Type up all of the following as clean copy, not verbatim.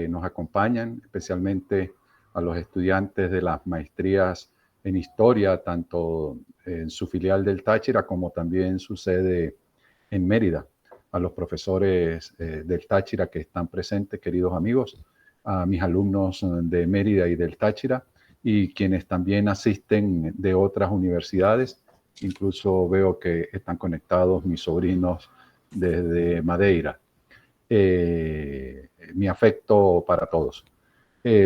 nos acompañan, especialmente a los estudiantes de las maestrías en historia, tanto en su filial del Táchira como también su sede en Mérida, a los profesores del Táchira que están presentes, queridos amigos, a mis alumnos de Mérida y del Táchira, y quienes también asisten de otras universidades. Incluso veo que están conectados mis sobrinos desde Madeira. Mi afecto para todos.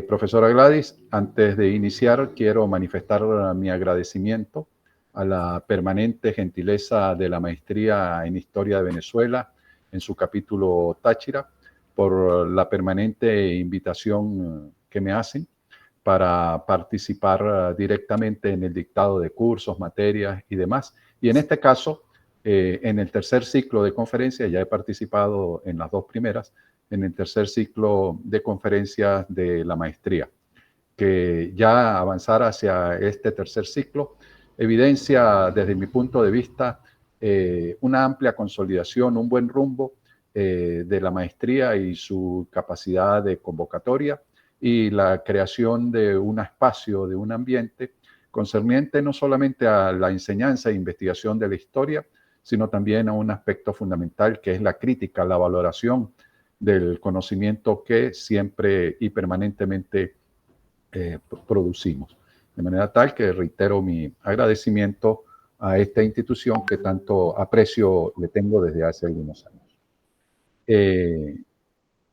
Profesora Gladys, antes de iniciar quiero manifestar mi agradecimiento a la permanente gentileza de la Maestría en Historia de Venezuela en su capítulo Táchira, por la permanente invitación que me hacen para participar directamente en el dictado de cursos, materias y demás. Y en este caso, en el tercer ciclo de conferencias, ya he participado en las dos primeras, en el tercer ciclo de conferencias de la maestría, que ya avanzar hacia este tercer ciclo evidencia desde mi punto de vista una amplia consolidación, un buen rumbo de la maestría y su capacidad de convocatoria y la creación de un espacio, de un ambiente concerniente no solamente a la enseñanza e investigación de la historia, sino también a un aspecto fundamental que es la crítica, la valoración del conocimiento que siempre y permanentemente producimos. De manera tal que reitero mi agradecimiento a esta institución que tanto aprecio le tengo desde hace algunos años. En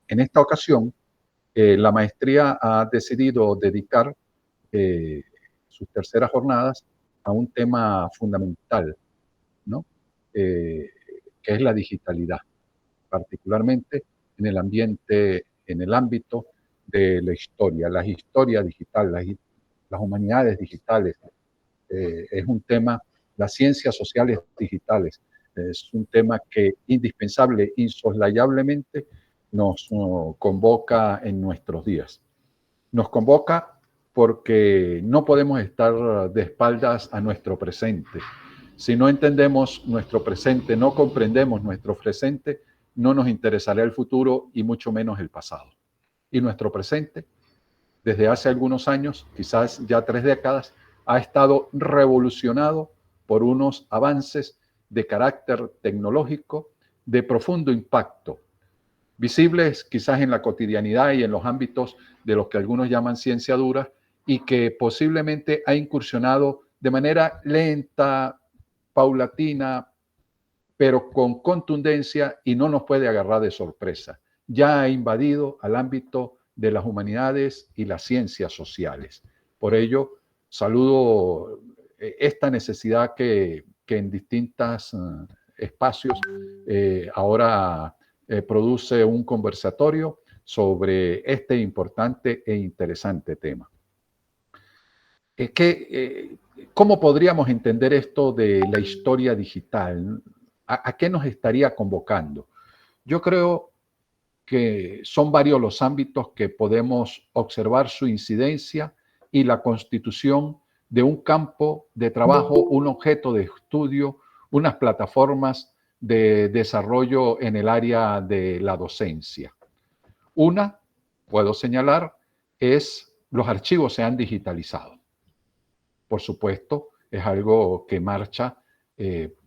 esta ocasión, la maestría ha decidido dedicar sus terceras jornadas a un tema fundamental, ¿no? Que es la digitalidad, particularmente en el ambiente, en el ámbito de la historia digital, las humanidades digitales. Es un tema, las ciencias sociales digitales, es un tema que indispensable, insoslayablemente nos convoca en nuestros días. Nos convoca porque no podemos estar de espaldas a nuestro presente. Si no entendemos nuestro presente, no comprendemos nuestro presente, no nos interesará el futuro y mucho menos el pasado. Y nuestro presente, desde hace algunos años, quizás ya 3 décadas, ha estado revolucionado por unos avances de carácter tecnológico de profundo impacto, visibles quizás en la cotidianidad y en los ámbitos de los que algunos llaman ciencia dura, y que posiblemente ha incursionado de manera lenta, paulatina, pero con contundencia y no nos puede agarrar de sorpresa. Ya ha invadido al ámbito de las humanidades y las ciencias sociales. Por ello, saludo esta necesidad que en distintos espacios ahora produce un conversatorio sobre este importante e interesante tema. ¿Cómo podríamos entender esto de la historia digital? ¿A qué nos estaría convocando? Yo creo que son varios los ámbitos que podemos observar su incidencia y la constitución de un campo de trabajo, un objeto de estudio, unas plataformas de desarrollo en el área de la docencia. Una, puedo señalar, es los archivos se han digitalizado. Por supuesto, es algo que marcha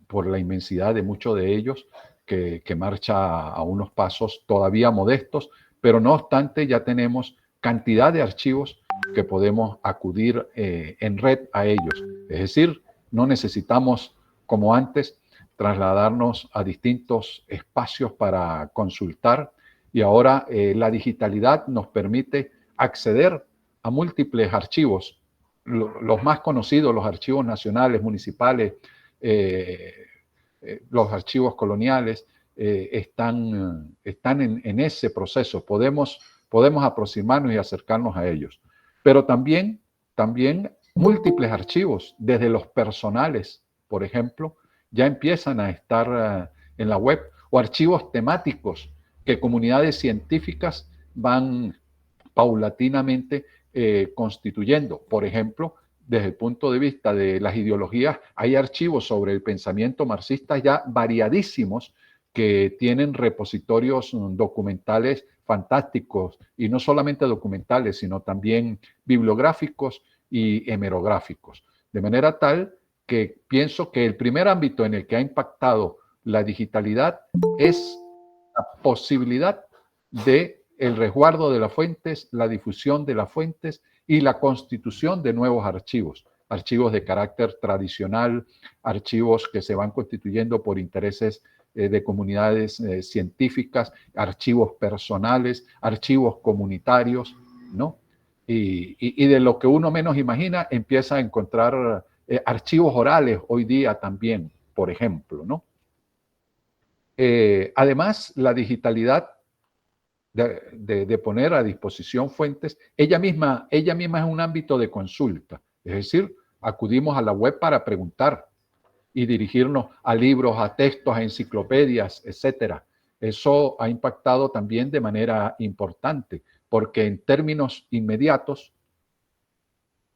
por la inmensidad de muchos de ellos, que marcha a unos pasos todavía modestos, pero no obstante ya tenemos cantidad de archivos que podemos acudir en red a ellos. Es decir, no necesitamos, como antes, trasladarnos a distintos espacios para consultar, y ahora la digitalidad nos permite acceder a múltiples archivos, los más conocidos, los archivos nacionales, municipales, los archivos coloniales, están en ese proceso. Podemos aproximarnos y acercarnos a ellos. Pero también múltiples archivos, desde los personales, por ejemplo, ya empiezan a estar en la web, o archivos temáticos que comunidades científicas van paulatinamente constituyendo. Por ejemplo, desde el punto de vista de las ideologías, hay archivos sobre el pensamiento marxista ya variadísimos que tienen repositorios documentales fantásticos, y no solamente documentales, sino también bibliográficos y hemerográficos. De manera tal que pienso que el primer ámbito en el que ha impactado la digitalidad es la posibilidad de el resguardo de las fuentes, la difusión de las fuentes y la constitución de nuevos archivos, archivos de carácter tradicional, archivos que se van constituyendo por intereses de comunidades científicas, archivos personales, archivos comunitarios, ¿no? Y de lo que uno menos imagina empieza a encontrar archivos orales hoy día también, por ejemplo, ¿no? Además, la digitalidad de poner a disposición fuentes, ella misma es un ámbito de consulta, es decir, acudimos a la web para preguntar y dirigirnos a libros, a textos, a enciclopedias, etcétera. Eso ha impactado también de manera importante, porque en términos inmediatos,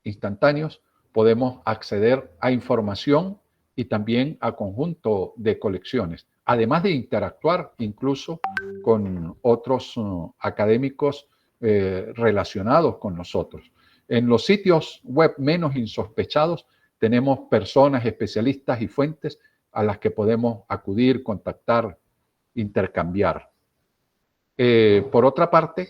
instantáneos, podemos acceder a información y también a conjunto de colecciones, además de interactuar incluso con otros académicos relacionados con nosotros. En los sitios web menos insospechados tenemos personas, especialistas y fuentes a las que podemos acudir, contactar, intercambiar. Por otra parte,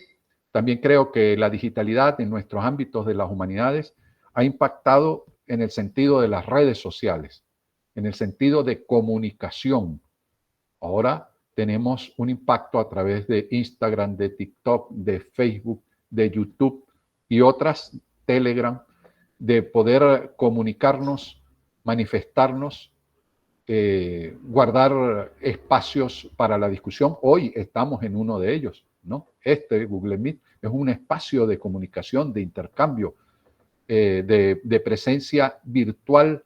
también creo que la digitalidad en nuestros ámbitos de las humanidades ha impactado en el sentido de las redes sociales, en el sentido de comunicación. Ahora tenemos un impacto a través de Instagram, de TikTok, de Facebook, de YouTube y otras, Telegram, de poder comunicarnos, manifestarnos, guardar espacios para la discusión. Hoy estamos en uno de ellos, ¿no? Google Meet, es un espacio de comunicación, de intercambio, de presencia virtual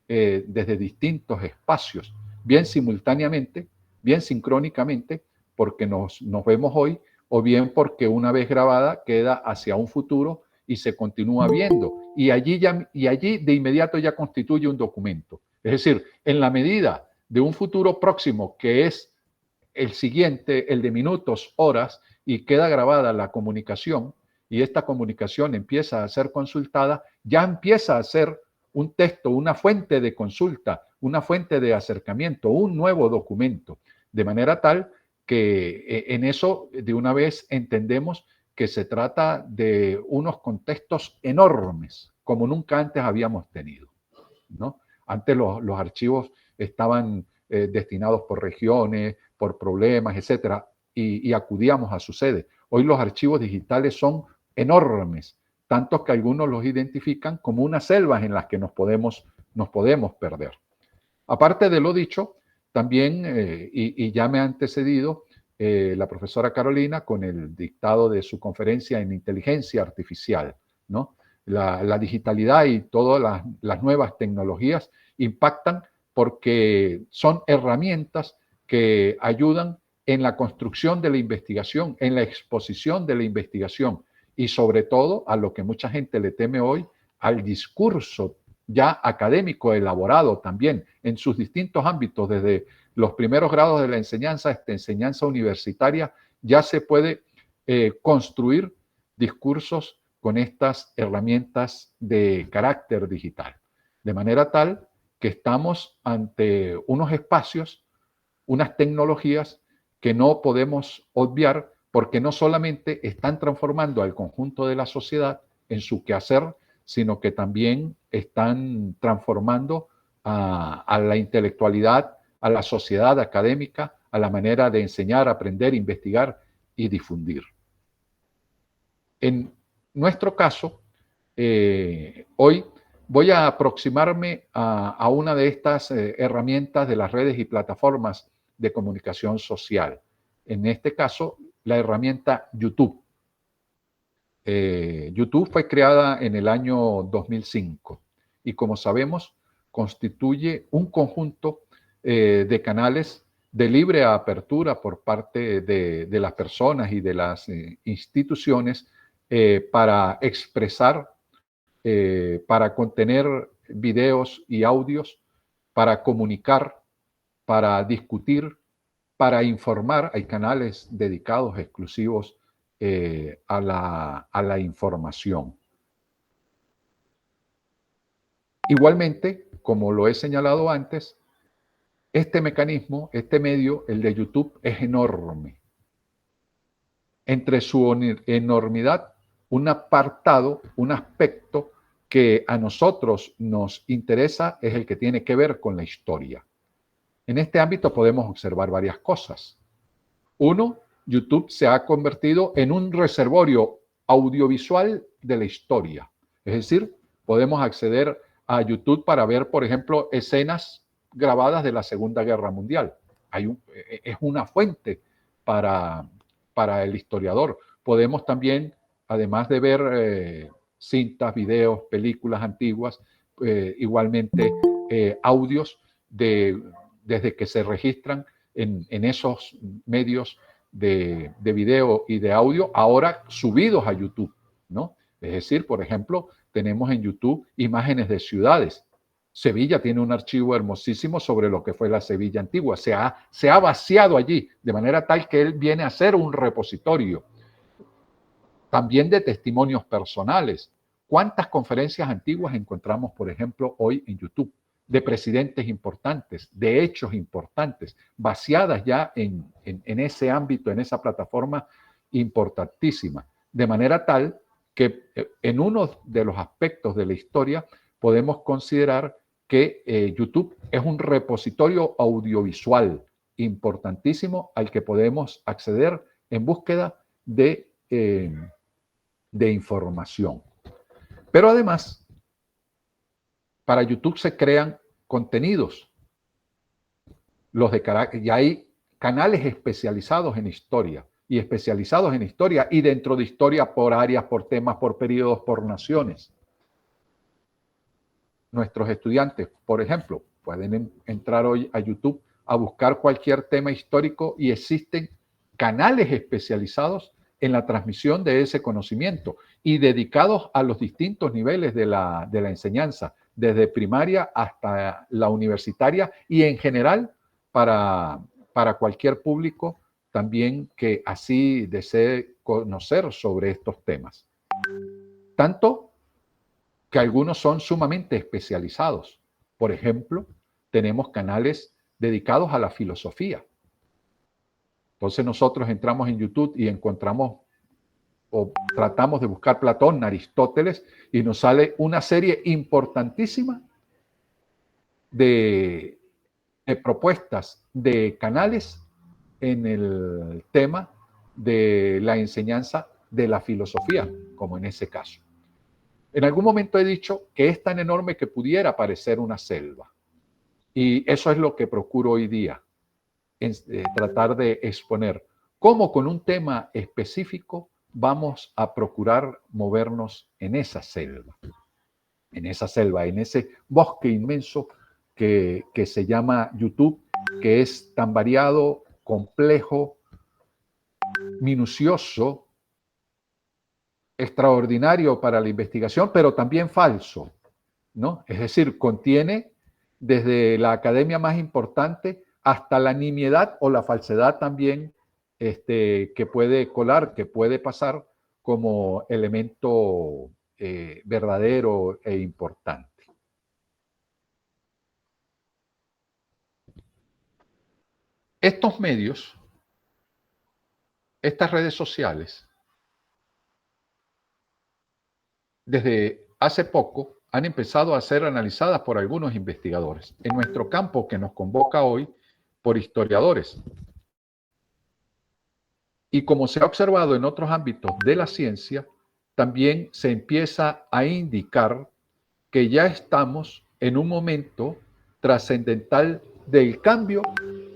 desde distintos espacios, bien simultáneamente, bien sincrónicamente, porque nos vemos hoy, o bien porque una vez grabada queda hacia un futuro y se continúa viendo. Y allí de inmediato ya constituye un documento. Es decir, en la medida de un futuro próximo, que es el siguiente, el de minutos, horas, y queda grabada la comunicación, y esta comunicación empieza a ser consultada, ya empieza a ser un texto, una fuente de consulta, una fuente de acercamiento, un nuevo documento, de manera tal que en eso de una vez entendemos que se trata de unos contextos enormes, como nunca antes habíamos tenido, ¿no? Antes los archivos estaban destinados por regiones, por problemas, etcétera, y acudíamos a su sede. Hoy los archivos digitales son enormes, tantos que algunos los identifican como unas selvas en las que nos podemos perder. Aparte de lo dicho, también, y ya me ha antecedido la profesora Carolina con el dictado de su conferencia en inteligencia artificial, ¿no? La digitalidad y todas las nuevas tecnologías impactan porque son herramientas que ayudan en la construcción de la investigación, en la exposición de la investigación y sobre todo a lo que mucha gente le teme hoy, al discurso ya académico elaborado también en sus distintos ámbitos, desde los primeros grados de la enseñanza hasta enseñanza universitaria, ya se puede construir discursos con estas herramientas de carácter digital. De manera tal que estamos ante unos espacios, unas tecnologías que no podemos obviar porque no solamente están transformando al conjunto de la sociedad en su quehacer, sino que también están transformando a la intelectualidad, a la sociedad académica, a la manera de enseñar, aprender, investigar y difundir. En nuestro caso, hoy voy a aproximarme a una de estas herramientas de las redes y plataformas de comunicación social. En este caso, la herramienta YouTube. YouTube fue creada en el año 2005 y, como sabemos, constituye un conjunto de canales de libre apertura por parte de las personas y de las instituciones para expresar, para contener videos y audios, para comunicar, para discutir, para informar. Hay canales dedicados exclusivos a la información. Igualmente, como lo he señalado antes, este mecanismo, este medio, el de YouTube, es enorme. Entre su enormidad, un apartado, un aspecto que a nosotros nos interesa es el que tiene que ver con la historia. En este ámbito podemos observar varias cosas. Uno, YouTube se ha convertido en un reservorio audiovisual de la historia. Es decir, podemos acceder a YouTube para ver, por ejemplo, escenas grabadas de la Segunda Guerra Mundial. Es una fuente para, para el historiador. Podemos también, además de ver cintas, videos, películas antiguas, igualmente audios desde que se registran en esos medios de video y de audio, ahora subidos a YouTube, ¿no? Es decir, por ejemplo, tenemos en YouTube imágenes de ciudades. Sevilla tiene un archivo hermosísimo sobre lo que fue la Sevilla antigua. Se ha vaciado allí, de manera tal que él viene a ser un repositorio. También de testimonios personales. ¿Cuántas conferencias antiguas encontramos, por ejemplo, hoy en YouTube? De presidentes importantes, de hechos importantes, vaciadas ya en ese ámbito, en esa plataforma importantísima. De manera tal que en uno de los aspectos de la historia podemos considerar que YouTube es un repositorio audiovisual importantísimo al que podemos acceder en búsqueda de información. Pero además, para YouTube se crean contenidos, los de carácter, y hay canales especializados en historia y dentro de historia por áreas, por temas, por periodos, por naciones. Nuestros estudiantes, por ejemplo, pueden entrar hoy a YouTube a buscar cualquier tema histórico y existen canales especializados en la transmisión de ese conocimiento y dedicados a los distintos niveles de la enseñanza, desde primaria hasta la universitaria y en general para cualquier público también que así desee conocer sobre estos temas. Tanto que algunos son sumamente especializados. Por ejemplo, tenemos canales dedicados a la filosofía. Entonces nosotros entramos en YouTube y encontramos o tratamos de buscar Platón, Aristóteles, y nos sale una serie importantísima de propuestas de canales en el tema de la enseñanza de la filosofía, como en ese caso. En algún momento he dicho que es tan enorme que pudiera parecer una selva. Y eso es lo que procuro hoy día, tratar de exponer cómo con un tema específico vamos a procurar movernos en esa selva, en ese bosque inmenso que se llama YouTube, que es tan variado, complejo, minucioso, extraordinario para la investigación, pero también falso, ¿no? Es decir, contiene desde la academia más importante hasta la nimiedad o la falsedad también que puede colar, que puede pasar como elemento verdadero e importante. Estos medios, estas redes sociales, desde hace poco han empezado a ser analizadas por algunos investigadores. En nuestro campo que nos convoca hoy, por historiadores. Y como se ha observado en otros ámbitos de la ciencia, también se empieza a indicar que ya estamos en un momento trascendental del cambio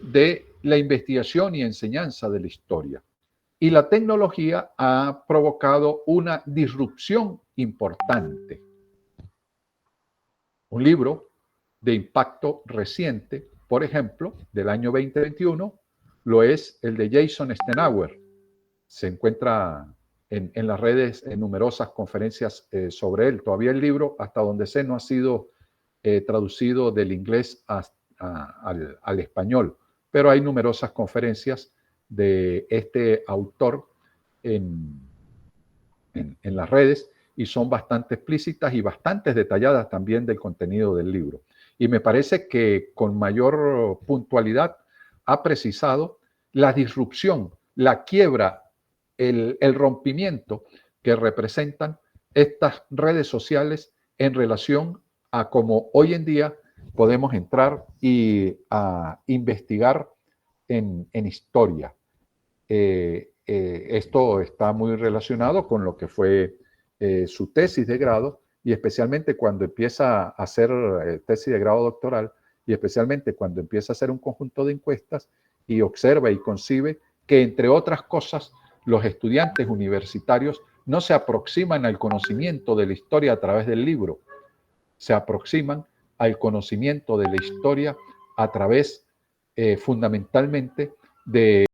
de la investigación y enseñanza de la historia. Y la tecnología ha provocado una disrupción importante. Un libro de impacto reciente, por ejemplo, del año 2021, lo es el de Jason Stenauer. Se encuentra en las redes en numerosas conferencias sobre él. Todavía el libro, hasta donde sé, no ha sido traducido del inglés al español, pero hay numerosas conferencias de este autor en, en las redes y son bastante explícitas y bastante detalladas también del contenido del libro. Y me parece que con mayor puntualidad ha precisado la disrupción, la quiebra, el rompimiento que representan estas redes sociales en relación a cómo hoy en día podemos entrar y a investigar en historia. Esto está muy relacionado con lo que fue su tesis de grado y especialmente cuando empieza a hacer tesis de grado doctoral y especialmente cuando empieza a hacer un conjunto de encuestas y observa y concibe que, entre otras cosas, los estudiantes universitarios no se aproximan al conocimiento de la historia a través del libro, se aproximan al conocimiento de la historia a través fundamentalmente de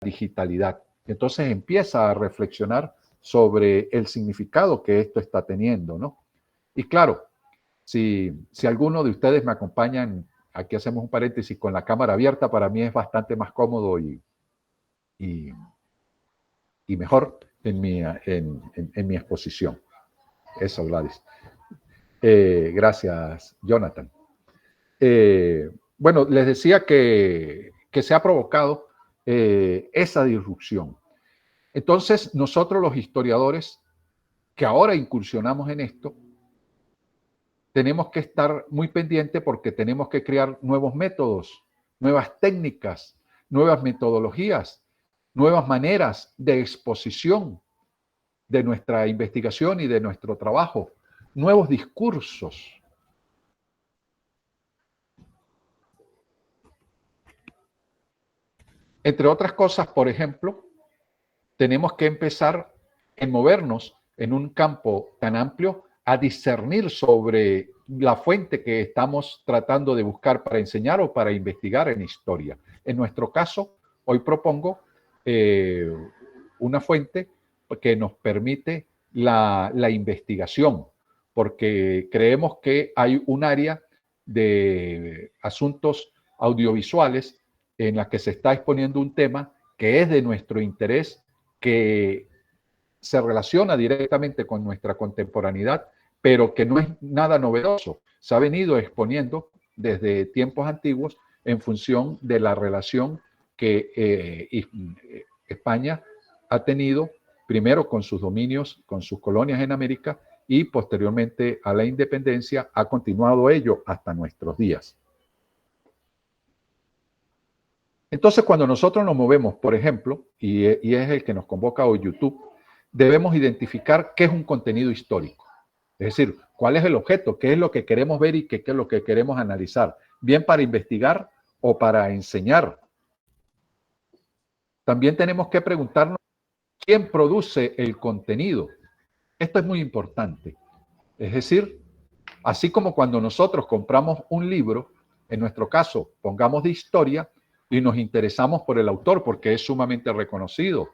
digitalidad. Entonces empieza a reflexionar sobre el significado que esto está teniendo, ¿no? Y claro, si alguno de ustedes me acompañan, aquí hacemos un paréntesis, con la cámara abierta, para mí es bastante más cómodo y, y mejor en mi exposición. Eso, Gladys. Gracias, Jonathan. Bueno, les decía que se ha provocado esa disrupción. Entonces, nosotros los historiadores que ahora incursionamos en esto, tenemos que estar muy pendientes porque tenemos que crear nuevos métodos, nuevas técnicas, nuevas metodologías, nuevas maneras de exposición de nuestra investigación y de nuestro trabajo, nuevos discursos. Entre otras cosas, por ejemplo, tenemos que empezar en movernos en un campo tan amplio a discernir sobre la fuente que estamos tratando de buscar para enseñar o para investigar en historia. En nuestro caso, hoy propongo una fuente que nos permite la investigación, porque creemos que hay un área de asuntos audiovisuales en la que se está exponiendo un tema que es de nuestro interés, que se relaciona directamente con nuestra contemporaneidad, pero que no es nada novedoso. Se ha venido exponiendo desde tiempos antiguos en función de la relación que España ha tenido primero con sus dominios, con sus colonias en América y posteriormente a la independencia ha continuado ello hasta nuestros días. Entonces, cuando nosotros nos movemos, por ejemplo, y es el que nos convoca hoy YouTube, debemos identificar qué es un contenido histórico. Es decir, cuál es el objeto, qué es lo que queremos ver y qué es lo que queremos analizar, bien para investigar o para enseñar. También tenemos que preguntarnos quién produce el contenido. Esto es muy importante. Es decir, así como cuando nosotros compramos un libro, en nuestro caso, pongamos de historia, y nos interesamos por el autor porque es sumamente reconocido,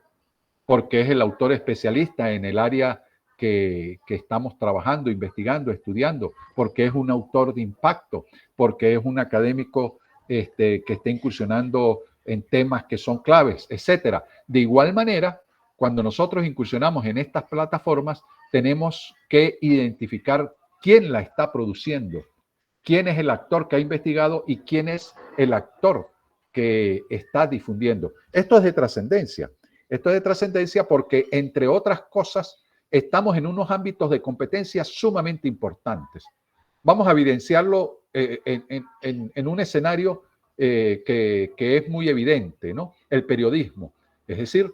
porque es el autor especialista en el área que estamos trabajando, investigando, estudiando, porque es un autor de impacto, porque es un académico que está incursionando en temas que son claves, etcétera. De igual manera, cuando nosotros incursionamos en estas plataformas, tenemos que identificar quién la está produciendo, quién es el actor que ha investigado y quién es el actor que está difundiendo. Esto es de trascendencia. Esto es de trascendencia porque, entre otras cosas, estamos en unos ámbitos de competencia sumamente importantes. Vamos a evidenciarlo en un escenario que es muy evidente, ¿no? El periodismo. Es decir,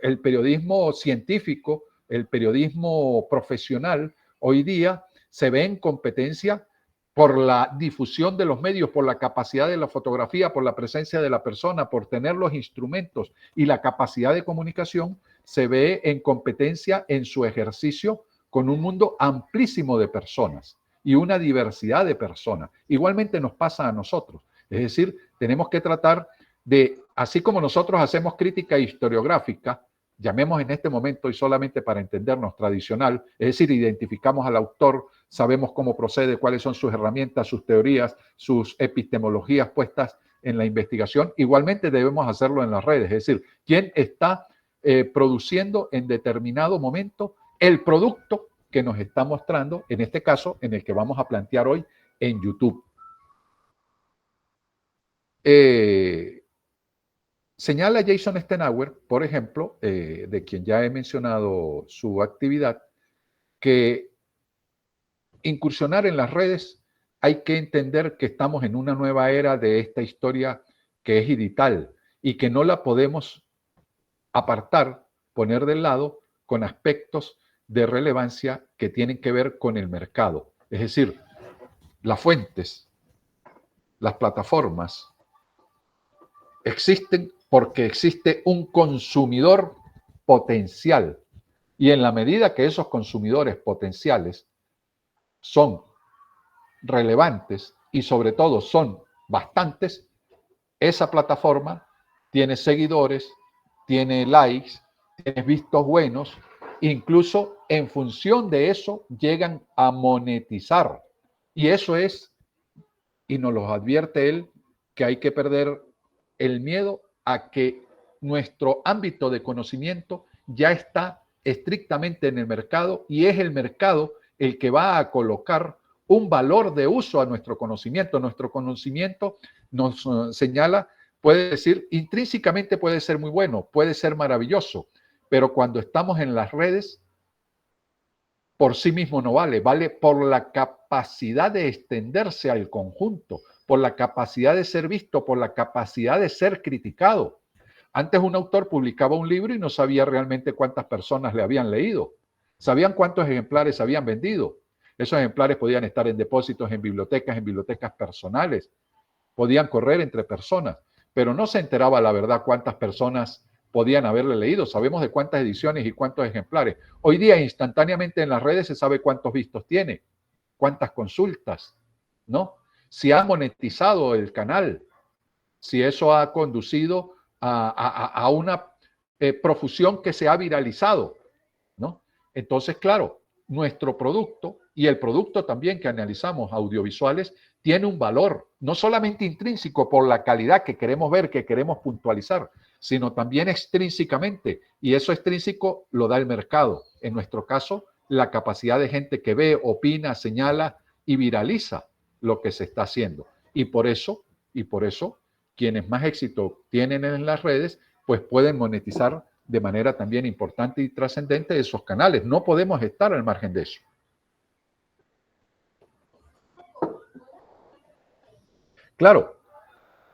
el periodismo científico, el periodismo profesional, hoy día se ve en competencia por la difusión de los medios, por la capacidad de la fotografía, por la presencia de la persona, por tener los instrumentos y la capacidad de comunicación, se ve en competencia en su ejercicio con un mundo amplísimo de personas y una diversidad de personas. Igualmente nos pasa a nosotros. Es decir, tenemos que tratar de, así como nosotros hacemos crítica historiográfica, llamemos en este momento y solamente para entendernos tradicional, es decir, identificamos al autor, sabemos cómo procede, cuáles son sus herramientas, sus teorías, sus epistemologías puestas en la investigación, igualmente debemos hacerlo en las redes. Es decir, quién está produciendo en determinado momento el producto que nos está mostrando, en este caso, en el que vamos a plantear hoy en YouTube. Señala Jason Stenauer, por ejemplo, de quien ya he mencionado su actividad, que incursionar en las redes hay que entender que estamos en una nueva era de esta historia que es digital y que no la podemos apartar, poner de lado con aspectos de relevancia que tienen que ver con el mercado. Es decir, las fuentes, las plataformas, existen porque existe un consumidor potencial. Y en la medida que esos consumidores potenciales son relevantes y sobre todo son bastantes, esa plataforma tiene seguidores, tiene likes, tiene vistos buenos, incluso en función de eso llegan a monetizar. Y eso es, y nos lo advierte él, que hay que perder el miedo a que nuestro ámbito de conocimiento ya está estrictamente en el mercado y es el mercado el que va a colocar un valor de uso a nuestro conocimiento. Nuestro conocimiento nos señala, puede decir, intrínsecamente puede ser muy bueno, puede ser maravilloso, pero cuando estamos en las redes, por sí mismo no vale, vale por la capacidad de extenderse al conjunto, por la capacidad de ser visto, por la capacidad de ser criticado. Antes un autor publicaba un libro y no sabía realmente cuántas personas le habían leído. Sabían cuántos ejemplares habían vendido. Esos ejemplares podían estar en depósitos, en bibliotecas personales. Podían correr entre personas, pero no se enteraba la verdad cuántas personas podían haberle leído. Sabemos de cuántas ediciones y cuántos ejemplares. Hoy día, instantáneamente en las redes se sabe cuántos vistos tiene, cuántas consultas, ¿no? Si ha monetizado el canal, si eso ha conducido a una profusión que se ha viralizado, ¿no? Entonces, claro, nuestro producto y el producto también que analizamos audiovisuales tiene un valor, no solamente intrínseco por la calidad que queremos ver, que queremos puntualizar, sino también extrínsecamente. Y eso extrínseco lo da el mercado. En nuestro caso, la capacidad de gente que ve, opina, señala y viraliza lo que se está haciendo. Y por eso, quienes más éxito tienen en las redes, pues pueden monetizar de manera también importante y trascendente esos canales. No podemos estar al margen de eso. Claro,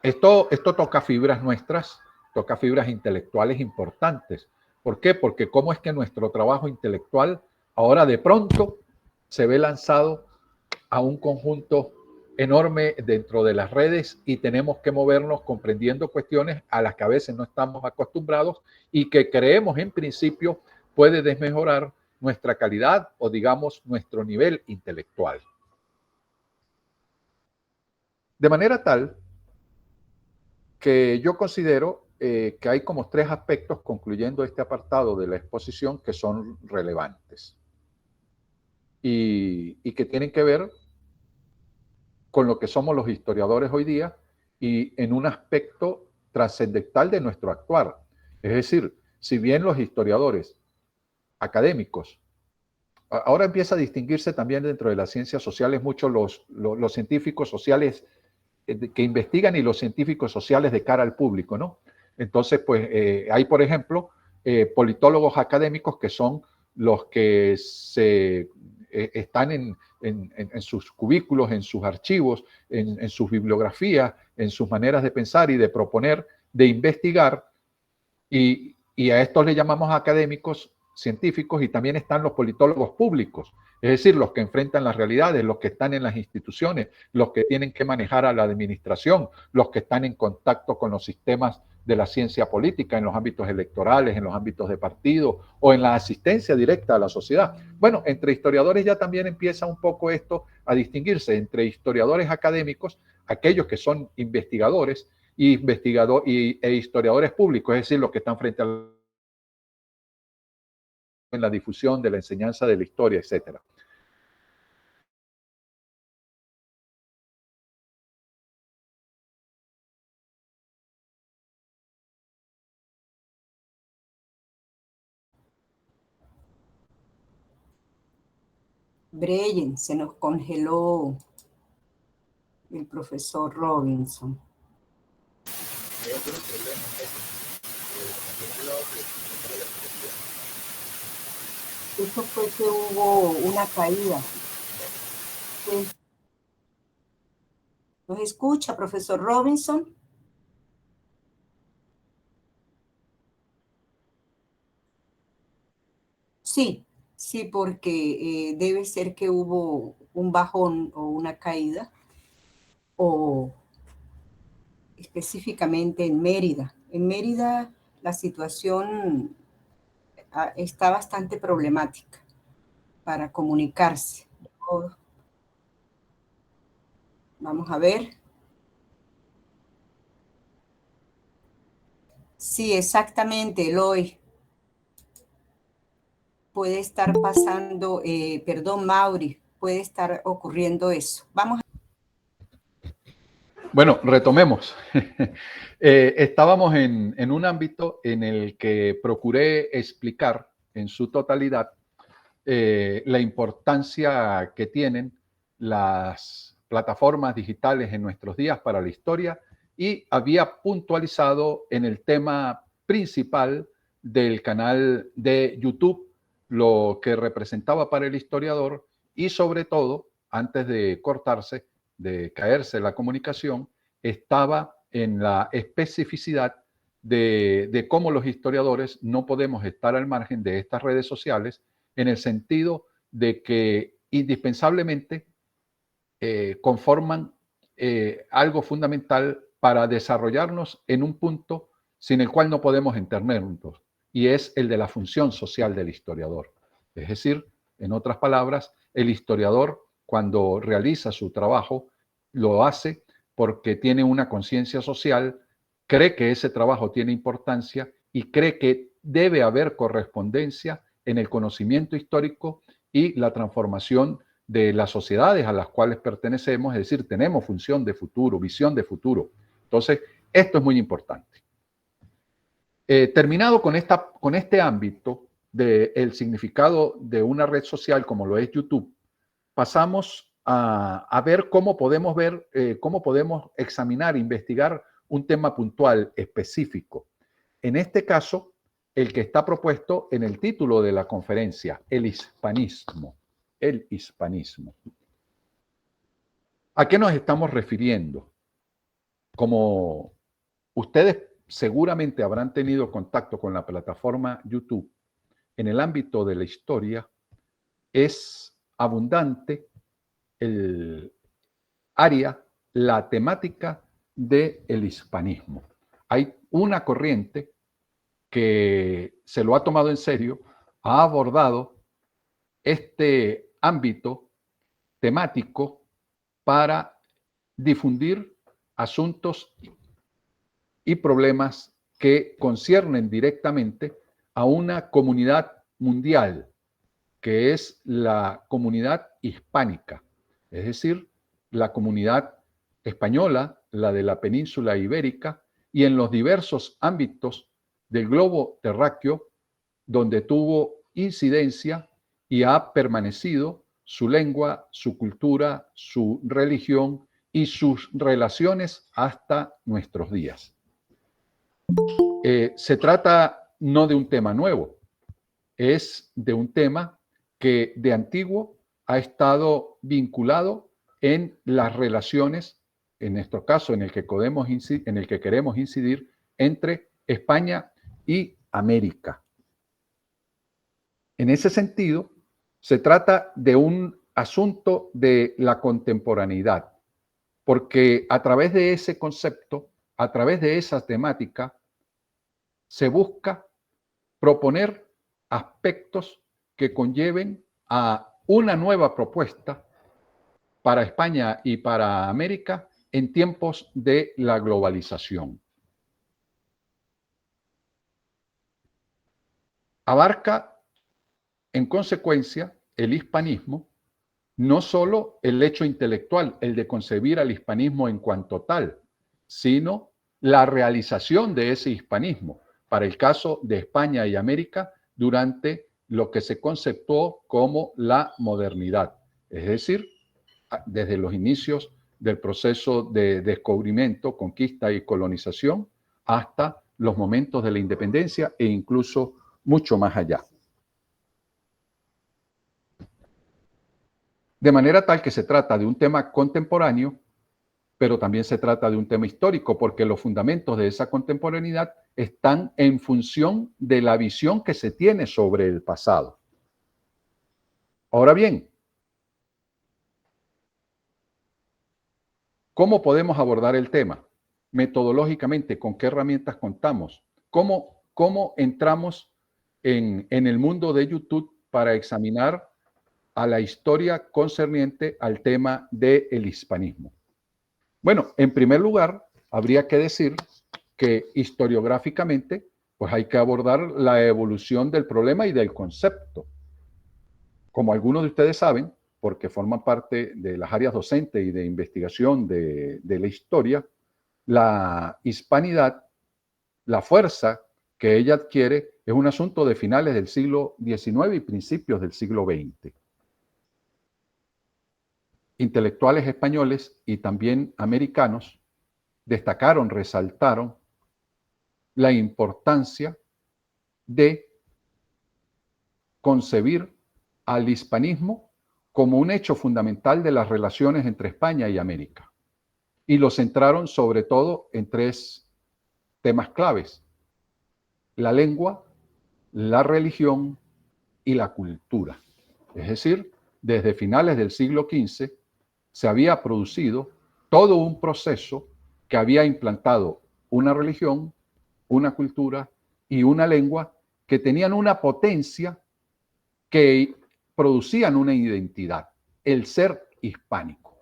esto toca fibras nuestras, toca fibras intelectuales importantes. ¿Por qué? Porque cómo es que nuestro trabajo intelectual ahora de pronto se ve lanzado a un conjunto enorme dentro de las redes y tenemos que movernos comprendiendo cuestiones a las que a veces no estamos acostumbrados y que creemos en principio puede desmejorar nuestra calidad o digamos nuestro nivel intelectual. De manera tal que yo considero que hay como tres aspectos, concluyendo este apartado de la exposición, que son relevantes y que tienen que ver con lo que somos los historiadores hoy día y en un aspecto trascendental de nuestro actuar. Es decir, si bien los historiadores académicos, ahora empieza a distinguirse también dentro de las ciencias sociales mucho los científicos sociales que investigan y los científicos sociales de cara al público, ¿no? Entonces, pues hay, por ejemplo, politólogos académicos que son los que están en sus cubículos, en sus archivos, en sus bibliografías, en sus maneras de pensar y de proponer, de investigar, y a estos le llamamos académicos científicos, y también están los politólogos públicos, es decir, los que enfrentan las realidades, los que están en las instituciones, los que tienen que manejar a la administración, los que están en contacto con los sistemas de la ciencia política, en los ámbitos electorales, en los ámbitos de partido o en la asistencia directa a la sociedad. Bueno, entre historiadores ya también empieza un poco esto a distinguirse entre historiadores académicos, aquellos que son investigadores, e historiadores públicos, es decir, los que están frente a en la difusión de la enseñanza de la historia, etcétera. Breyen, se nos congeló el profesor Robinson. Eso fue que hubo una caída. Sí. ¿Nos escucha, profesor Robinson? Sí, sí, porque debe ser que hubo un bajón o una caída, o específicamente en Mérida. En Mérida la situación está bastante problemática para comunicarse. Vamos a ver. Sí, exactamente, Eloy. Puede estar pasando, perdón, Mauri, puede estar ocurriendo eso. Vamos. Bueno, retomemos. Estábamos en un ámbito en el que procuré explicar en su totalidad la importancia que tienen las plataformas digitales en nuestros días para la historia y había puntualizado en el tema principal del canal de YouTube lo que representaba para el historiador y sobre todo, antes de cortarse, de caerse la comunicación, estaba en la especificidad de cómo los historiadores no podemos estar al margen de estas redes sociales en el sentido de que indispensablemente conforman algo fundamental para desarrollarnos en un punto sin el cual no podemos entendernos, y es el de la función social del historiador. Es decir, en otras palabras, el historiador cuando realiza su trabajo lo hace porque tiene una conciencia social, cree que ese trabajo tiene importancia y cree que debe haber correspondencia en el conocimiento histórico y la transformación de las sociedades a las cuales pertenecemos, es decir, tenemos función de futuro, visión de futuro. Entonces, esto es muy importante. Terminado con este ámbito del significado de una red social como lo es YouTube, pasamos a ver cómo podemos cómo podemos examinar, investigar un tema puntual, específico. En este caso, el que está propuesto en el título de la conferencia, el hispanismo. El hispanismo. ¿A qué nos estamos refiriendo? Como ustedes seguramente habrán tenido contacto con la plataforma YouTube, en el ámbito de la historia es abundante el área, la temática del hispanismo. Hay una corriente que se lo ha tomado en serio, ha abordado este ámbito temático para difundir asuntos y problemas que conciernen directamente a una comunidad mundial, que es la comunidad hispánica, es decir, la comunidad española, la de la península ibérica, y en los diversos ámbitos del globo terráqueo donde tuvo incidencia y ha permanecido su lengua, su cultura, su religión y sus relaciones hasta nuestros días. Se trata no de un tema nuevo, es de un tema que de antiguo ha estado vinculado en las relaciones, en nuestro caso, en el que queremos incidir, entre España y América. En ese sentido, se trata de un asunto de la contemporaneidad, porque a través de ese concepto, a través de esa temática, se busca proponer aspectos que conlleven a una nueva propuesta para España y para América en tiempos de la globalización. Abarca, en consecuencia, el hispanismo, no solo el hecho intelectual, el de concebir al hispanismo en cuanto tal, sino la realización de ese hispanismo, para el caso de España y América, durante lo que se conceptuó como la modernidad. es decir, desde los inicios del proceso de descubrimiento, conquista y colonización hasta los momentos de la independencia e incluso mucho más allá. De manera tal que se trata de un tema contemporáneo, pero también se trata de un tema histórico, porque los fundamentos de esa contemporaneidad están en función de la visión que se tiene sobre el pasado. Ahora bien, ¿cómo podemos abordar el tema? Metodológicamente, ¿con qué herramientas contamos? ¿Cómo entramos en el mundo de YouTube para examinar a la historia concerniente al tema del hispanismo? Bueno, en primer lugar, habría que decir que historiográficamente, pues hay que abordar la evolución del problema y del concepto. Como algunos de ustedes saben, porque forman parte de las áreas docentes y de investigación de la historia, la hispanidad, la fuerza que ella adquiere es un asunto de finales del siglo XIX y principios del siglo XX. Intelectuales españoles y también americanos destacaron, resaltaron la importancia de concebir al hispanismo como un hecho fundamental de las relaciones entre España y América. Y lo centraron sobre todo en tres temas claves: la lengua, la religión y la cultura. Es decir, desde finales del siglo XV se había producido todo un proceso que había implantado una religión, una cultura y una lengua que tenían una potencia, que producían una identidad, el ser hispánico.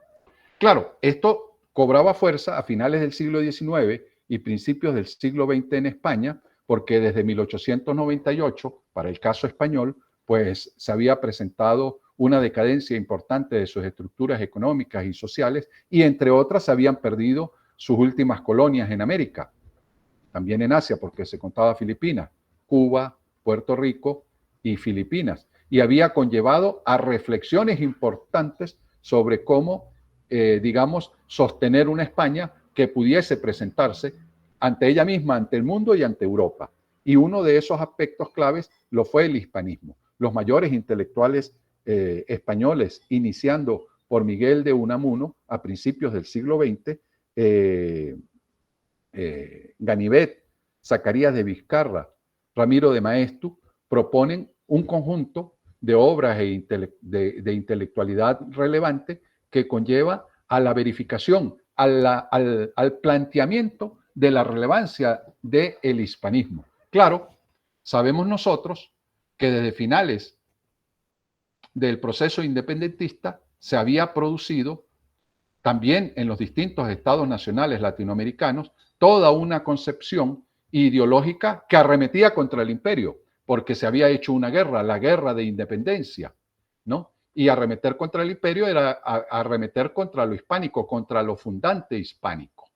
Claro, esto cobraba fuerza a finales del siglo XIX y principios del siglo XX en España, porque desde 1898, para el caso español, pues se había presentado una decadencia importante de sus estructuras económicas y sociales, y entre otras se habían perdido sus últimas colonias en América, también en Asia, porque se contaba Filipinas, Cuba, Puerto Rico y Filipinas, y había conllevado a reflexiones importantes sobre cómo, digamos, sostener una España que pudiese presentarse ante ella misma, ante el mundo y ante Europa. Y uno de esos aspectos claves lo fue el hispanismo. Los mayores intelectuales españoles, iniciando por Miguel de Unamuno a principios del siglo XX, Ganivet, Zacarías de Vizcarra, Ramiro de Maeztu, proponen un conjunto de obras de intelectualidad relevante que conlleva a la verificación, al planteamiento de la relevancia del hispanismo. Claro, sabemos nosotros que desde finales del proceso independentista se había producido también en los distintos estados nacionales latinoamericanos toda una concepción ideológica que arremetía contra el imperio, porque se había hecho una guerra, la guerra de independencia, ¿no? Y arremeter contra el imperio era arremeter contra lo hispánico, contra lo fundante hispánico.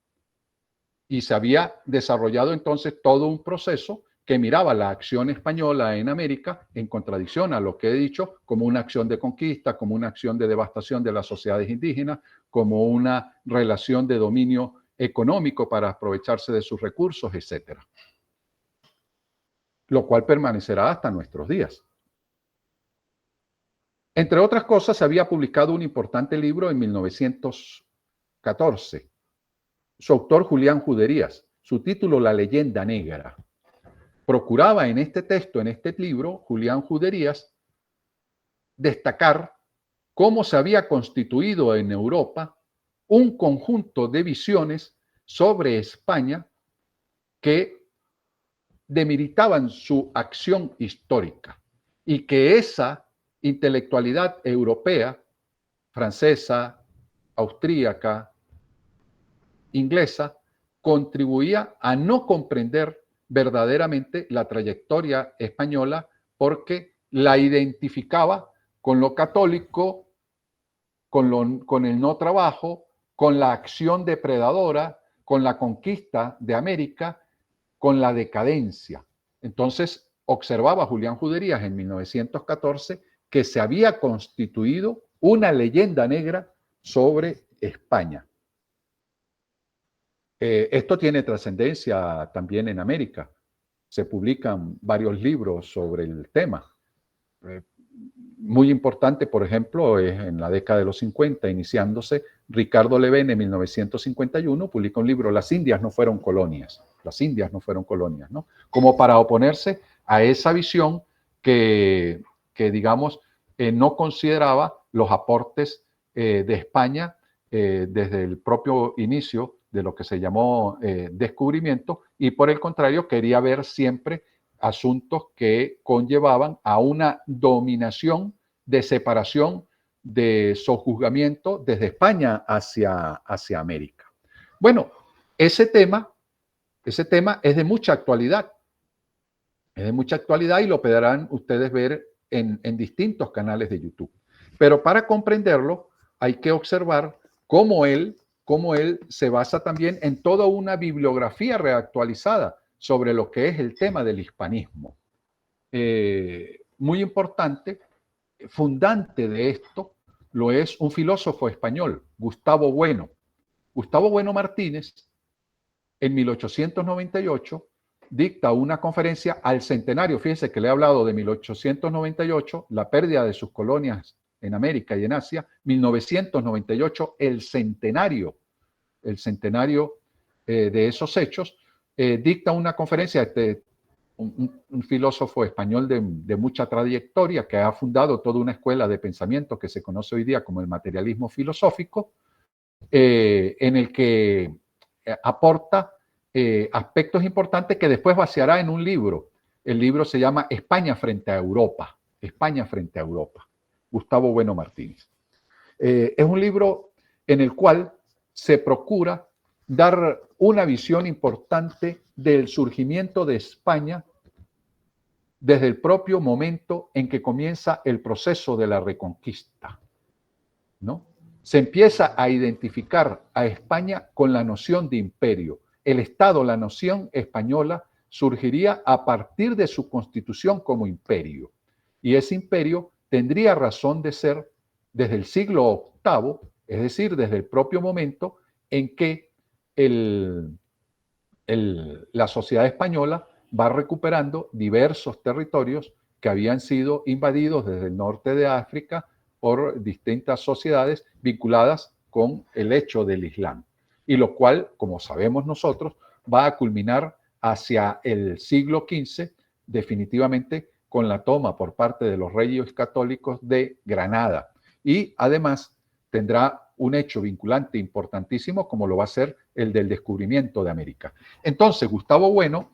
Y se había desarrollado entonces todo un proceso que miraba la acción española en América en contradicción a lo que he dicho, como una acción de conquista, como una acción de devastación de las sociedades indígenas, como una relación de dominio económico para aprovecharse de sus recursos, etc. Lo cual permanecerá hasta nuestros días. Entre otras cosas, se había publicado un importante libro en 1914. Su autor, Julián Juderías, su título, La leyenda negra. Procuraba en este texto, en este libro, Julián Juderías, destacar cómo se había constituido en Europa un conjunto de visiones sobre España que demeritaban su acción histórica y que esa intelectualidad europea, francesa, austríaca, inglesa, contribuía a no comprender verdaderamente la trayectoria española, porque la identificaba con lo católico, con el no trabajo, con la acción depredadora, con la conquista de América, con la decadencia. Entonces observaba Julián Juderías en 1914 que se había constituido una leyenda negra sobre España. Esto tiene trascendencia también en América. Se publican varios libros sobre el tema. Muy importante, por ejemplo, es en la década de los 50, iniciándose, Ricardo Levene en 1951 publica un libro, Las Indias no fueron colonias. Las Indias no fueron colonias, ¿no? Como para oponerse a esa visión que digamos, no consideraba los aportes de España desde el propio inicio de lo que se llamó descubrimiento, y por el contrario quería ver siempre asuntos que conllevaban a una dominación de separación, de sojuzgamiento desde España hacia América. Bueno, ese tema es de mucha actualidad. Es de mucha actualidad y lo podrán ustedes ver en distintos canales de YouTube. Pero para comprenderlo hay que observar cómo él se basa también en toda una bibliografía reactualizada sobre lo que es el tema del hispanismo. Muy importante, fundante de esto, lo es un filósofo español, Gustavo Bueno. Gustavo Bueno Martínez, en 1898, dicta una conferencia al centenario. Fíjense que le he hablado de 1898, la pérdida de sus colonias en América y en Asia, 1998, el centenario de esos hechos, dicta una conferencia, un filósofo español de mucha trayectoria que ha fundado toda una escuela de pensamiento que se conoce hoy día como el materialismo filosófico, en el que aporta aspectos importantes que después vaciará en un libro. El libro se llama España frente a Europa. España frente a Europa. Gustavo Bueno Martínez. Es un libro en el cual se procura dar una visión importante del surgimiento de España desde el propio momento en que comienza el proceso de la reconquista, ¿no? Se empieza a identificar a España con la noción de imperio. El Estado, la nación española, surgiría a partir de su constitución como imperio. Y ese imperio tendría razón de ser desde el siglo VIII, es decir, desde el propio momento en que la sociedad española va recuperando diversos territorios que habían sido invadidos desde el norte de África por distintas sociedades vinculadas con el hecho del Islam. Y lo cual, como sabemos nosotros, va a culminar hacia el siglo XV, definitivamente con la toma por parte de los reyes católicos de Granada. Y además tendrá un hecho vinculante importantísimo como lo va a ser el del descubrimiento de América. Entonces, Gustavo Bueno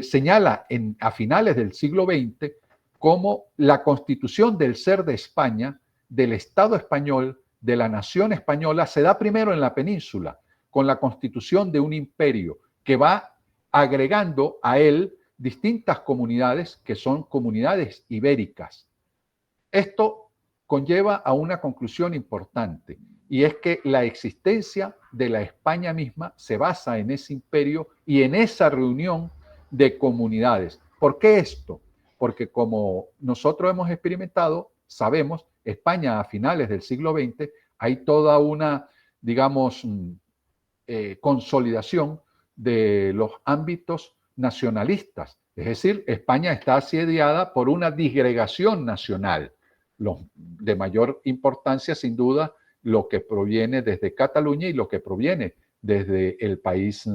señala a finales del siglo XX como la constitución del ser de España, del Estado español, de la nación española, se da primero en la península, con la constitución de un imperio que va agregando a él distintas comunidades que son comunidades ibéricas. Esto conlleva a una conclusión importante, y es que la existencia de la España misma se basa en ese imperio y en esa reunión de comunidades. ¿Por qué esto? Porque como nosotros hemos experimentado, sabemos, España a finales del siglo XX, hay toda una, digamos, consolidación de los ámbitos nacionalistas. Es decir, España está asediada por una disgregación nacional. De mayor importancia, sin duda, lo que proviene desde Cataluña y lo que proviene desde el País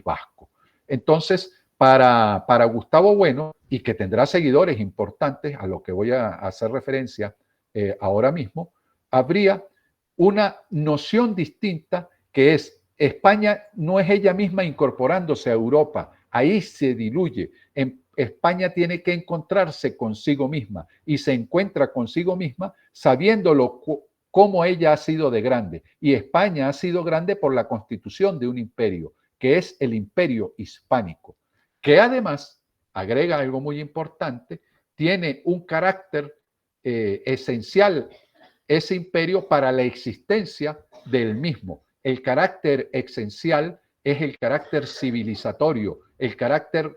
Vasco. Entonces, para Gustavo Bueno, y que tendrá seguidores importantes, a lo que voy a hacer referencia ahora mismo, habría una noción distinta que es España no es ella misma incorporándose a Europa, ahí se diluye. España tiene que encontrarse consigo misma y se encuentra consigo misma sabiéndolo cómo ella ha sido de grande. Y España ha sido grande por la constitución de un imperio, que es el imperio hispánico, que además, agrega algo muy importante, tiene un carácter esencial ese imperio para la existencia del mismo. El carácter esencial es el carácter civilizatorio, el carácter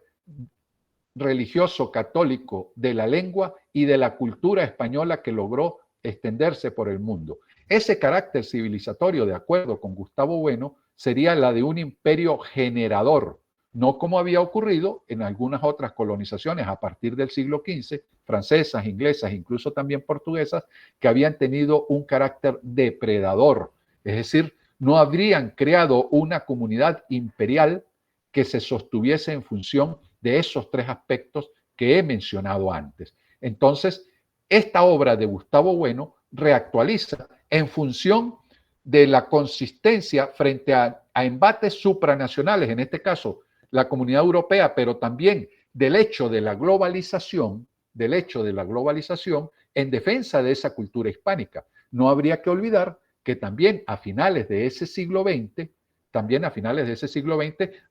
religioso católico de la lengua y de la cultura española que logró extenderse por el mundo. Ese carácter civilizatorio, de acuerdo con Gustavo Bueno, sería la de un imperio generador, no como había ocurrido en algunas otras colonizaciones a partir del siglo XV, francesas, inglesas, incluso también portuguesas, que habían tenido un carácter depredador. Es decir, no habrían creado una comunidad imperial que se sostuviese en función de esos tres aspectos que he mencionado antes. Entonces, esta obra de Gustavo Bueno reactualiza en función de la consistencia frente a embates supranacionales, en este caso la Comunidad Europea, pero también del hecho de la globalización, en defensa de esa cultura hispánica. No habría que olvidar que también a finales de ese siglo XX,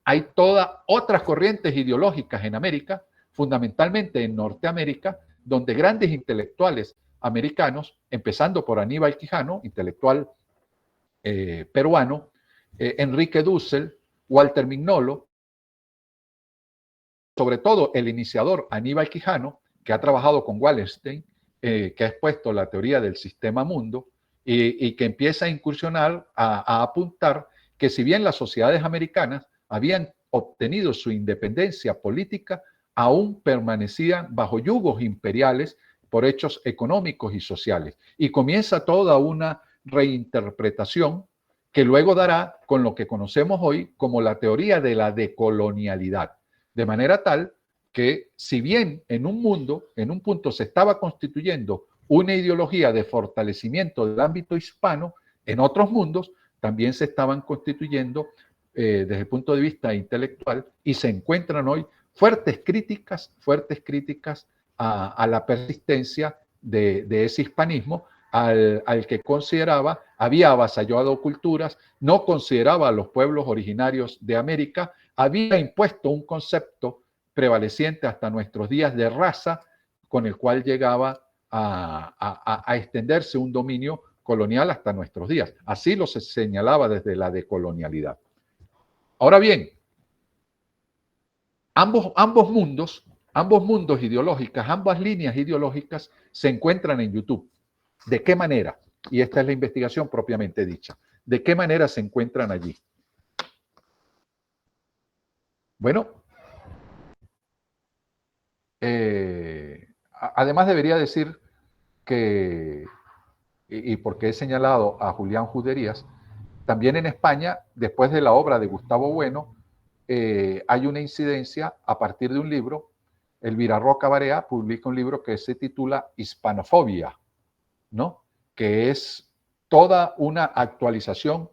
hay todas otras corrientes ideológicas en América, fundamentalmente en Norteamérica, donde grandes intelectuales americanos, empezando por Aníbal Quijano, intelectual peruano, Enrique Dussel, Walter Mignolo, sobre todo el iniciador Aníbal Quijano, que ha trabajado con Wallerstein, que ha expuesto la teoría del sistema mundo y que empieza a incursionar, a apuntar que si bien las sociedades americanas habían obtenido su independencia política, aún permanecían bajo yugos imperiales por hechos económicos y sociales. Y comienza toda una reinterpretación que luego dará con lo que conocemos hoy como la teoría de la decolonialidad. De manera tal que si bien en un punto se estaba constituyendo una ideología de fortalecimiento del ámbito hispano, en otros mundos también se estaban constituyendo desde el punto de vista intelectual y se encuentran hoy fuertes críticas a la persistencia de ese hispanismo al que consideraba había avasallado culturas, no consideraba a los pueblos originarios de América, había impuesto un concepto prevaleciente hasta nuestros días de raza, con el cual llegaba a extenderse un dominio colonial hasta nuestros días. Así lo se señalaba desde la decolonialidad. Ahora bien, ambos mundos ideológicos, ambas líneas ideológicas se encuentran en YouTube. ¿De qué manera? Y esta es la investigación propiamente dicha. ¿De qué manera se encuentran allí? Bueno, además debería decir que, y porque he señalado a Julián Juderías, también en España, después de la obra de Gustavo Bueno, hay una incidencia a partir de un libro. Elvira Roca Barea publica un libro que se titula Hispanofobia, ¿no? Que es toda una actualización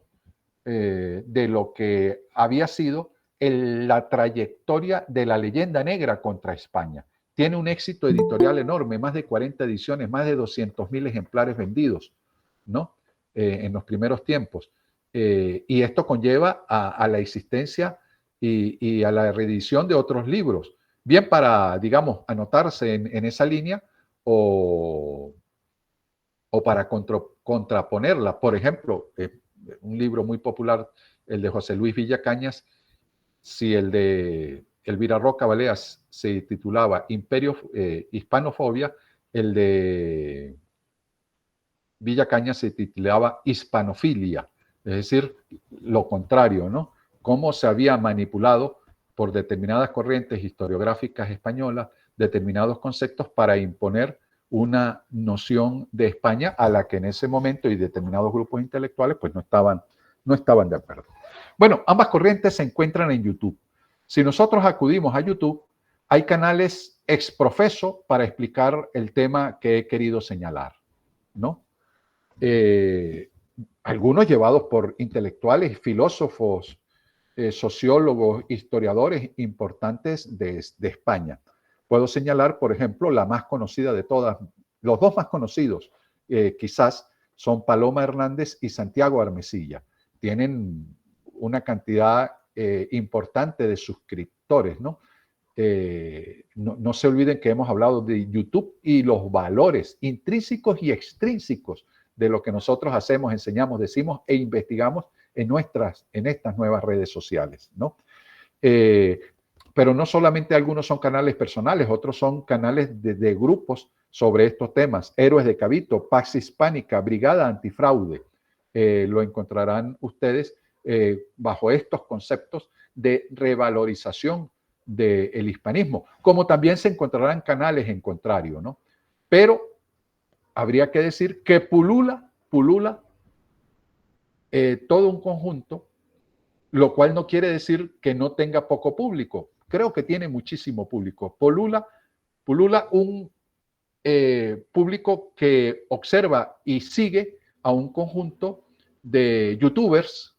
de lo que había sido la trayectoria de la leyenda negra contra España. Tiene un éxito editorial enorme, más de 40 ediciones, más de 200.000 ejemplares vendidos, ¿no? En los primeros tiempos. Y esto conlleva a la existencia y a la reedición de otros libros, bien para, digamos, anotarse en esa línea o para contraponerla. Por ejemplo, un libro muy popular, el de José Luis Villacañas, si el de Elvira Roca Baleas se titulaba Hispanofobia, el de Villacañas se titulaba Hispanofilia, es decir, lo contrario, ¿no? Cómo se había manipulado por determinadas corrientes historiográficas españolas determinados conceptos para imponer una noción de España a la que en ese momento y determinados grupos intelectuales pues no estaban de acuerdo. Bueno, ambas corrientes se encuentran en YouTube. Si nosotros acudimos a YouTube, hay canales ex profeso para explicar el tema que he querido señalar, ¿no? Algunos llevados por intelectuales, filósofos, sociólogos, historiadores importantes de España. Puedo señalar, por ejemplo, la más conocida de todas, los dos más conocidos quizás son Paloma Hernández y Santiago Armesilla. Tienen una cantidad importante de suscriptores, ¿no? No se olviden que hemos hablado de YouTube y los valores intrínsecos y extrínsecos de lo que nosotros hacemos, enseñamos, decimos e investigamos en estas nuevas redes sociales, ¿no? Pero no solamente algunos son canales personales, otros son canales de grupos sobre estos temas. Héroes de Cavito, Pax Hispánica, Brigada Antifraude. Lo encontrarán ustedes bajo estos conceptos de revalorización del hispanismo, como también se encontrarán canales en contrario, ¿no? Pero habría que decir que pulula todo un conjunto, lo cual no quiere decir que no tenga poco público. Creo que tiene muchísimo público. Pulula un público que observa y sigue a un conjunto de youtubers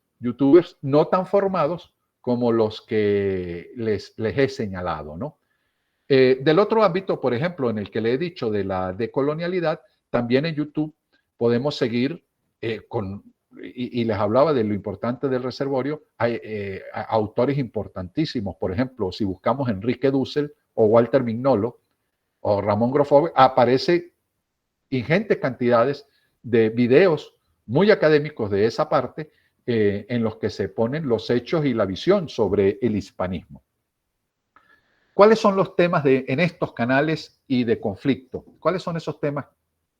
no tan formados como los que les he señalado, ¿no? Del otro ámbito, por ejemplo, en el que le he dicho de la decolonialidad, también en YouTube podemos seguir y les hablaba de lo importante del reservorio, hay autores importantísimos, por ejemplo, si buscamos Enrique Dussel o Walter Mignolo o Ramón Grofog, aparece ingentes cantidades de videos muy académicos de esa parte en los que se ponen los hechos y la visión sobre el hispanismo. ¿Cuáles son los temas en estos canales y de conflicto? ¿Cuáles son esos temas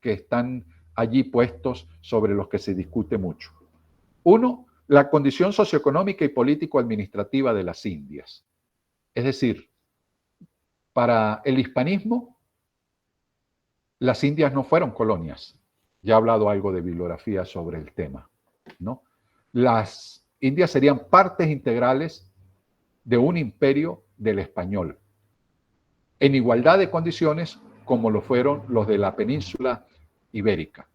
que están allí puestos sobre los que se discute mucho? Uno, la condición socioeconómica y político-administrativa de las Indias. Es decir, para el hispanismo, las Indias no fueron colonias. Ya he hablado algo de bibliografía sobre el tema, ¿no? Las Indias serían partes integrales de un imperio del español, en igualdad de condiciones como lo fueron los de la península ibérica.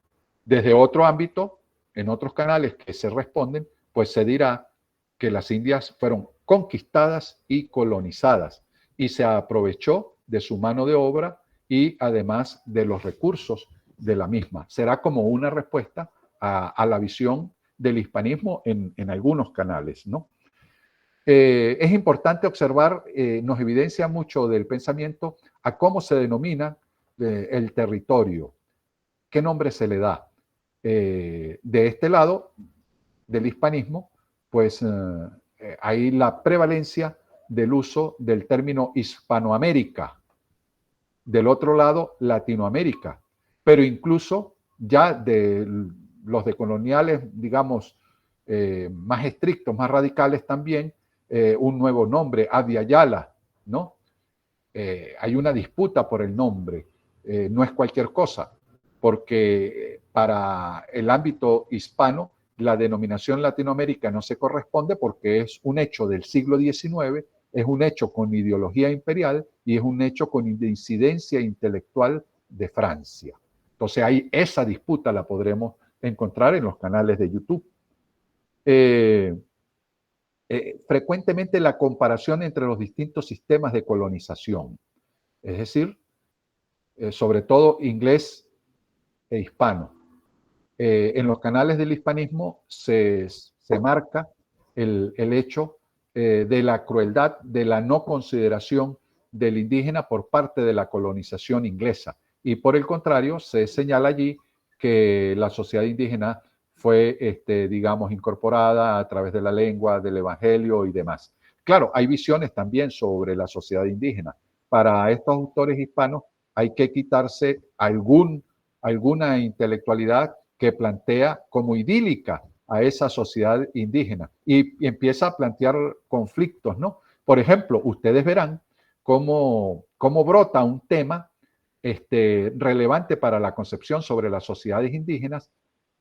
Desde otro ámbito, en otros canales que se responden, pues se dirá que las Indias fueron conquistadas y colonizadas y se aprovechó de su mano de obra y además de los recursos de la misma. Será como una respuesta a la visión del hispanismo en algunos canales, ¿no? Es importante observar, nos evidencia mucho del pensamiento a cómo se denomina el territorio, qué nombre se le da. De este lado del hispanismo, pues hay la prevalencia del uso del término Hispanoamérica, del otro lado Latinoamérica, pero incluso ya de los decoloniales, digamos, más estrictos, más radicales también, un nuevo nombre, Abya-Yala, ¿no? Hay una disputa por el nombre, no es cualquier cosa, porque para el ámbito hispano la denominación Latinoamérica no se corresponde porque es un hecho del siglo XIX, es un hecho con ideología imperial y es un hecho con incidencia intelectual de Francia. Entonces ahí esa disputa la podremos encontrar en los canales de YouTube. Frecuentemente la comparación entre los distintos sistemas de colonización, es decir, sobre todo inglés e hispano. En los canales del hispanismo se marca el hecho de la crueldad, de la no consideración del indígena por parte de la colonización inglesa. Y por el contrario, se señala allí que la sociedad indígena fue, digamos, incorporada a través de la lengua, del evangelio y demás. Claro, hay visiones también sobre la sociedad indígena. Para estos autores hispanos hay que quitarse alguna intelectualidad que plantea como idílica a esa sociedad indígena y empieza a plantear conflictos, ¿no? Por ejemplo, ustedes verán cómo brota un tema relevante para la concepción sobre las sociedades indígenas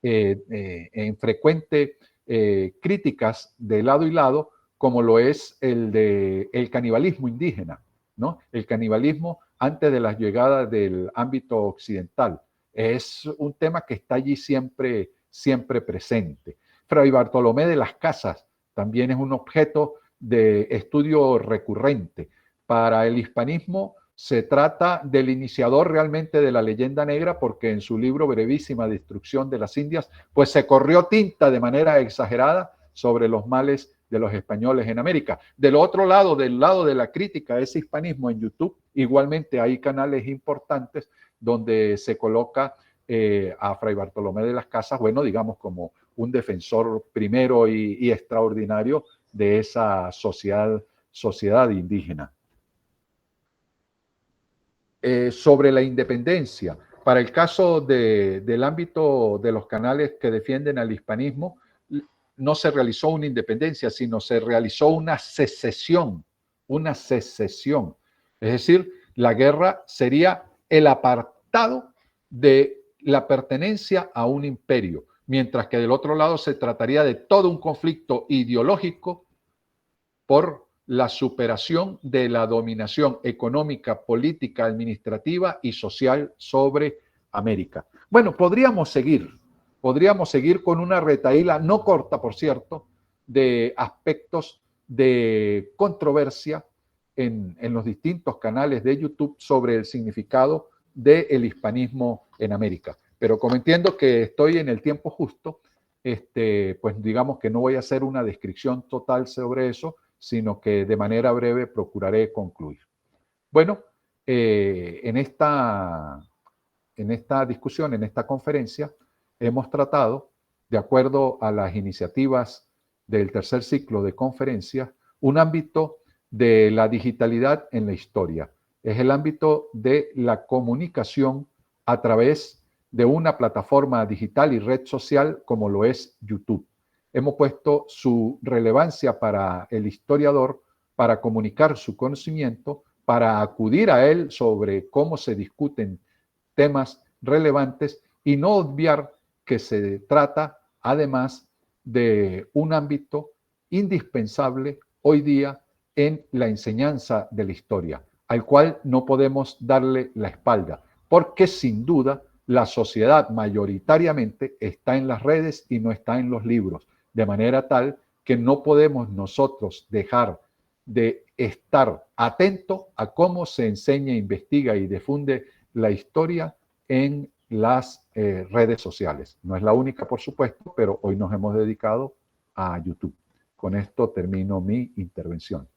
en frecuente críticas de lado y lado, como lo es el canibalismo indígena, ¿no? El canibalismo antes de la llegada del ámbito occidental. Es un tema que está allí siempre, siempre presente. Fray Bartolomé de las Casas también es un objeto de estudio recurrente. Para el hispanismo se trata del iniciador realmente de la leyenda negra porque en su libro Brevísima Destrucción de las Indias, pues se corrió tinta de manera exagerada sobre los males de los españoles en América. Del otro lado, del lado de la crítica a ese hispanismo en YouTube, igualmente hay canales importantes donde se coloca a Fray Bartolomé de las Casas, bueno, digamos como un defensor primero y extraordinario de esa sociedad indígena. sobre la independencia. Para el caso del ámbito de los canales que defienden al hispanismo, no se realizó una independencia, sino se realizó una secesión, una secesión. Es decir, la guerra sería el apartado de la pertenencia a un imperio, mientras que del otro lado se trataría de todo un conflicto ideológico por la superación de la dominación económica, política, administrativa y social sobre América. Bueno, podríamos seguir con una retahíla no corta, por cierto, de aspectos de controversia en los distintos canales de YouTube sobre el significado del hispanismo en América. Pero como entiendo que estoy en el tiempo justo, pues digamos que no voy a hacer una descripción total sobre eso, sino que de manera breve procuraré concluir. Bueno, en esta discusión, en esta conferencia, hemos tratado, de acuerdo a las iniciativas del tercer ciclo de conferencias, un ámbito de la digitalidad en la historia. Es el ámbito de la comunicación a través de una plataforma digital y red social como lo es YouTube. Hemos puesto su relevancia para el historiador, para comunicar su conocimiento, para acudir a él sobre cómo se discuten temas relevantes y no obviar que se trata además de un ámbito indispensable hoy día en la enseñanza de la historia, al cual no podemos darle la espalda, porque sin duda la sociedad mayoritariamente está en las redes y no está en los libros, de manera tal que no podemos nosotros dejar de estar atento a cómo se enseña, investiga y difunde la historia en las redes sociales. No es la única, por supuesto, pero hoy nos hemos dedicado a YouTube. Con esto termino mi intervención.